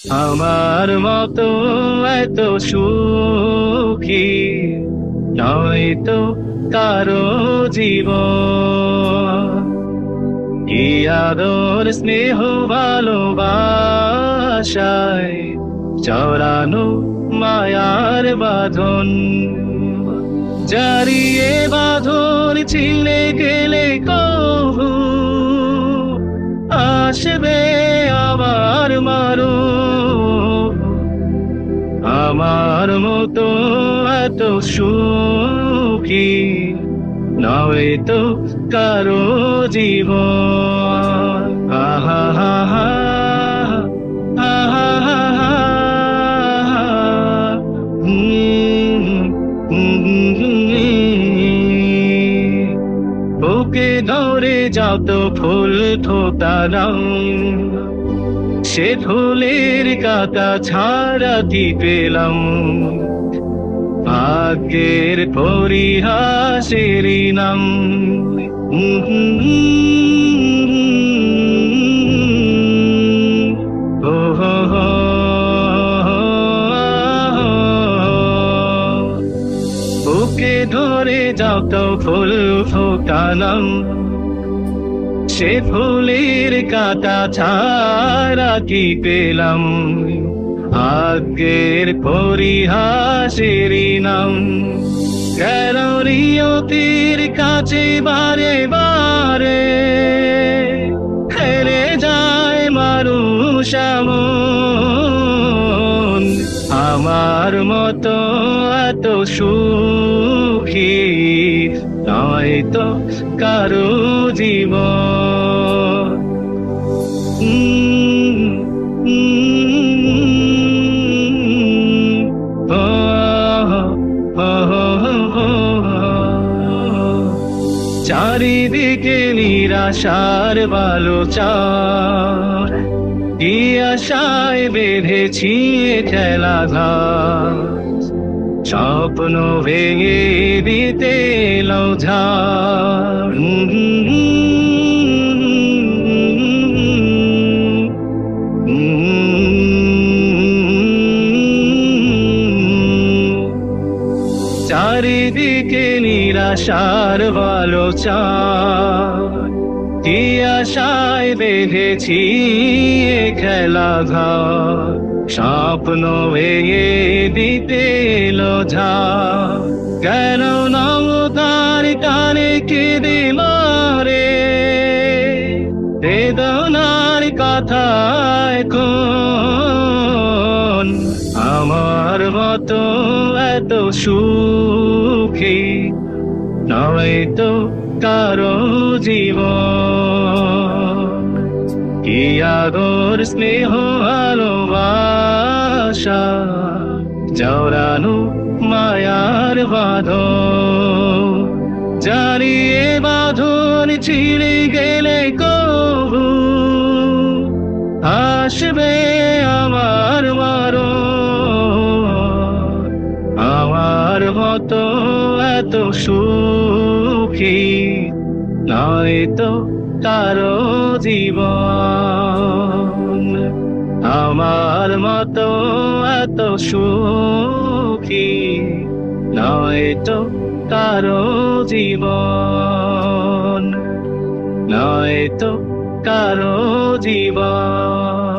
আমার মতো এত সুখী নয়তো কারো জীবন। কি আদর স্নেহ ভালোবাসায় জড়ানো মায়ার বাঁধন। জারিয়ে বাঁধন ছিঁড়ে গেলে কবু আসবে আবার মারো। আমার মতো এত সুখী নয়তো কারো জীবন। আহা হা হা আহা হা হা বুকে ধরে যাও তো ফুল থোতা রং, সে ফুলের কাটা ছাড়া কি পেলাম। ভাগ্যের পরিহাসের নাম। ও হো হো বুকে ধরে যাও তো ফুল ফোটালাম, সে ফুলের কাটা ছাড়া কি পেলাম। ভাগ্যের পরিহাসের নাম। কেন নিয়তির কাছে বারে বারে হেরে যায় মানুষ এমন। আমার মতো এত সুখী নয়তো কারো জীবন। চারিদিকে নিরাশার বালোচার, কি আশায় বেঁধেছি খেলা ঘাট। স্বপ্ন ভেঙে দিতে এলো ঝড়। চারিদিকে নিরাশার বালোচার, কি আশায় বেঁধেছি খেলা ঘর। স্বপ্ন ভেঙে দিতে এলো ঝড়। কেন নমতার টানে কেঁদে মরে বেদনার কথা এখন। আমার মতো এত সুখী নয়তো কারো জীবন। কি আদর স্নেহ ভালোবাসা জড়ানো মায়ার বাঁধন। জারিয়ে বাঁধন ছিঁড়ে গেলে কবু আসবে আমার মারো। আমার মতো এত সুখী নয়তো কারো জীবন। আমার মতো এত সুখী নয়তো কারো জীবন, নয়তো কারো জীবন।